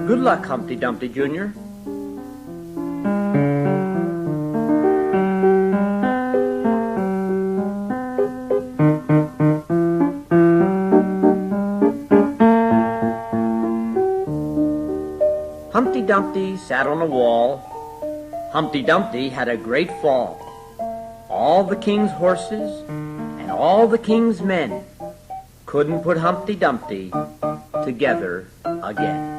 Good luck, Humpty Dumpty Jr. Humpty Dumpty sat on a wall. Humpty Dumpty had a great fall. All the king's horses and all the king's men couldn't put Humpty Dumpty together again.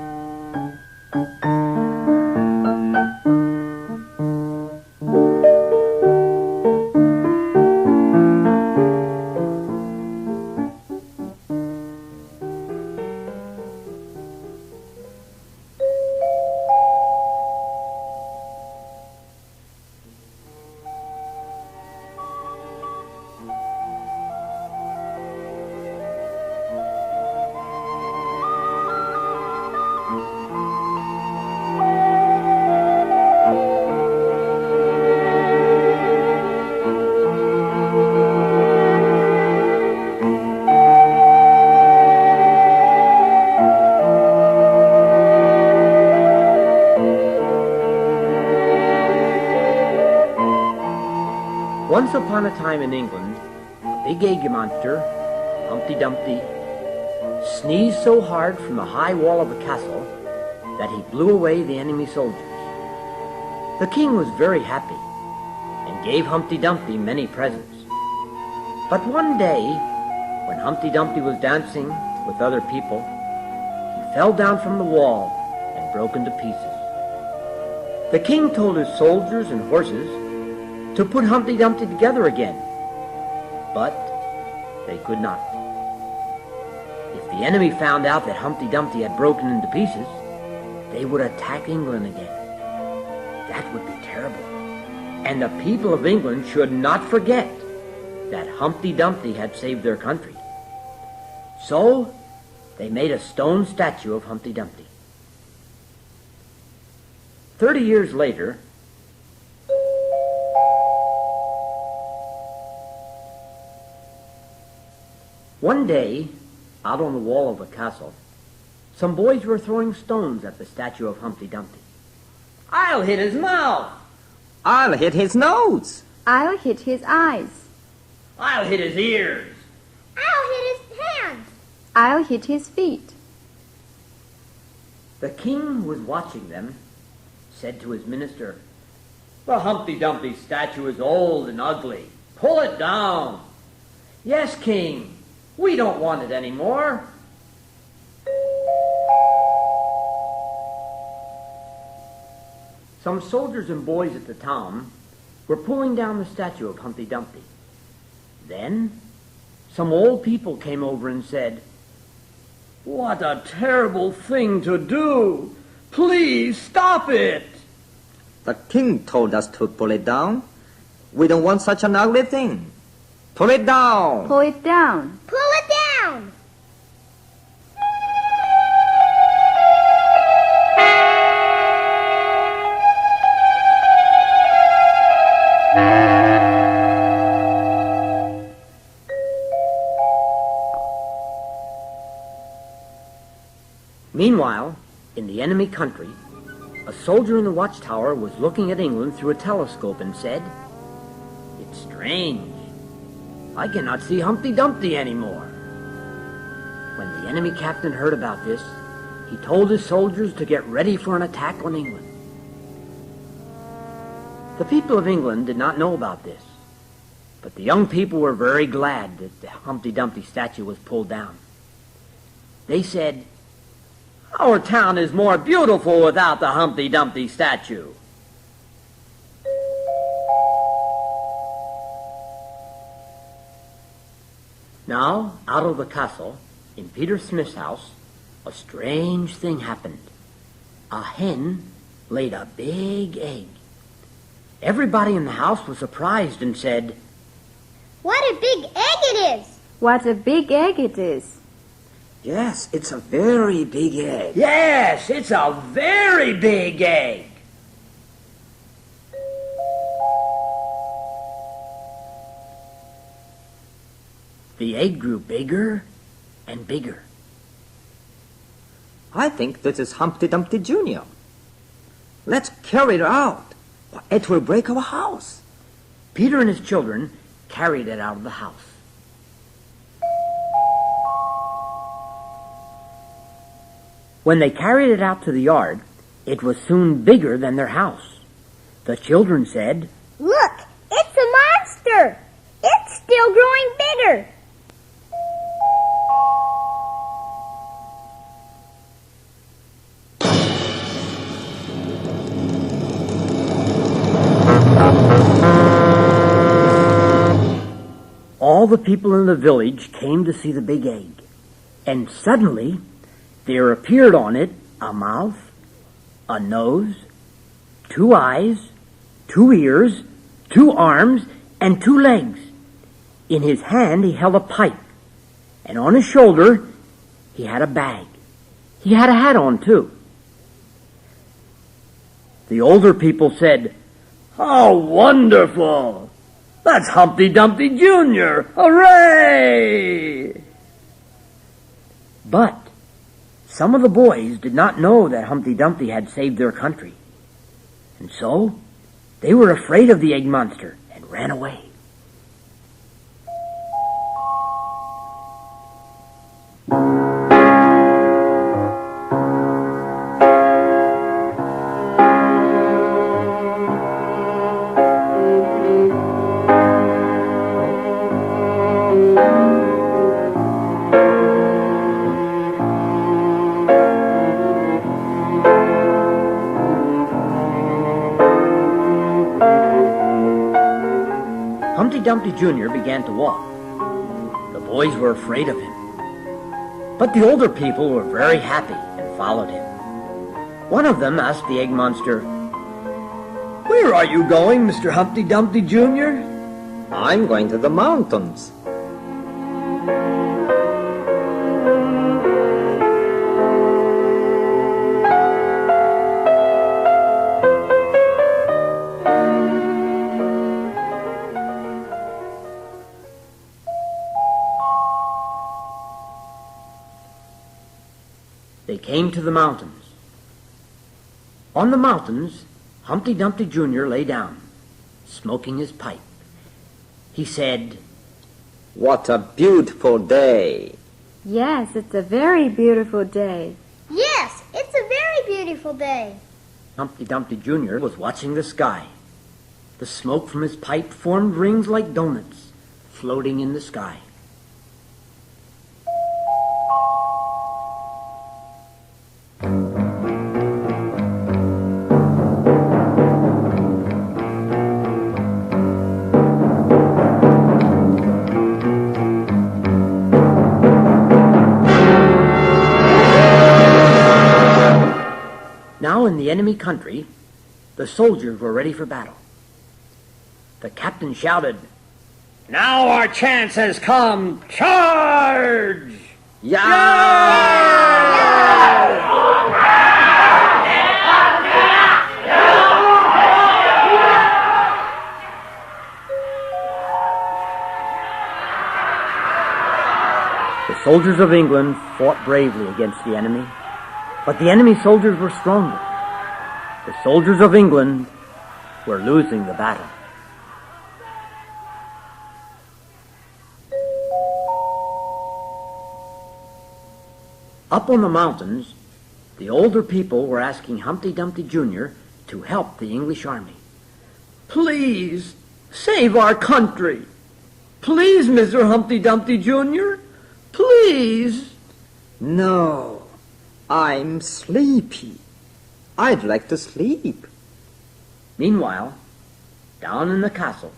Once upon a time in England, a big egg monster, Humpty Dumpty, sneezed so hard from the high wall of a castle that he blew away the enemy soldiers. The king was very happy and gave Humpty Dumpty many presents. But one day, when Humpty Dumpty was dancing with other people, he fell down from the wall and broke into pieces. The king told his soldiers and horses to put Humpty Dumpty together again, but they could not. If the enemy found out that Humpty Dumpty had broken into pieces, they would attack England again. That would be terrible. And the people of England should not forget that Humpty Dumpty had saved their country. So they made a stone statue of Humpty Dumpty. 30 years later, one day, out on the wall of a castle, some boys were throwing stones at the statue of Humpty Dumpty. "I'll hit his mouth!" I'll hit his nose. I'll hit his eyes. "I'll hit his ears!" I'll hit his hands. I'll hit his feet. The king, who was watching them, said to his minister, "The Humpty Dumpty statue is old and ugly. Pull it down." "Yes, king. We don't want it anymore." Some soldiers and boys at the town were pulling down the statue of Humpty Dumpty. Then some old people came over and said, "What a terrible thing to do! Please stop it!" The king told us to pull it down. We don't want such an ugly thing. Pull it down. Pull it down. Pull it down. Meanwhile, in the enemy country, a soldier in the watchtower was looking at England through a telescope and said, "It's strange. I cannot see Humpty Dumpty anymore." When the enemy captain heard about this, he told his soldiers to get ready for an attack on England. The people of England did not know about this, but the young people were very glad that the Humpty Dumpty statue was pulled down. They said, "Our town is more beautiful without the Humpty Dumpty statue." Now, out of the castle, in Peter Smith's house, a strange thing happened. A hen laid a big egg. Everybody in the house was surprised and said, What a big egg it is! What a big egg it is! Yes, it's a very big egg. Yes, it's a very big egg. The egg grew bigger and bigger. I think this is Humpty Dumpty Jr. Let's carry it out, or it will break our house. Peter and his children carried it out of the house. When they carried it out to the yard, it was soon bigger than their house. The children said, Look, it's a monster. It's still growing bigger. all the people in the village came to see the big egg, and suddenly there appeared on it a mouth, a nose, 2 eyes, 2 ears, 2 arms, and 2 legs. In his hand he held a pipe, and on his shoulder he had a bag. He had a hat on, too. The older people said, "How wonderful! That's Humpty Dumpty Jr. Hooray!" But some of the boys did not know that Humpty Dumpty had saved their country. And so they were afraid of the egg monster and ran away. Humpty Dumpty Jr. began to walk. The boys were afraid of him. But the older people were very happy and followed him. One of them asked the egg monster, "Where are you going, Mr. Humpty Dumpty Jr.?" I'm going to the mountains. They came to the mountains. On the mountains, Humpty Dumpty Jr. lay down, smoking his pipe. He said, What a beautiful day. Yes, it's a very beautiful day. Yes, it's a very beautiful day. Humpty Dumpty Jr. was watching the sky. The smoke from his pipe formed rings like donuts, floating in the sky. Now in the enemy country, the soldiers were ready for battle. The captain shouted, "Now our chance has come! Charge!" The soldiers of England fought bravely against the enemy, but the enemy soldiers were stronger. The soldiers of England were losing the battle. Up on the mountains, the older people were asking Humpty Dumpty Jr. to help the English army. "Please, save our country. Please, Mr. Humpty Dumpty Jr., please." No, I'm sleepy. I'd like to sleep. Meanwhile, down in the castle,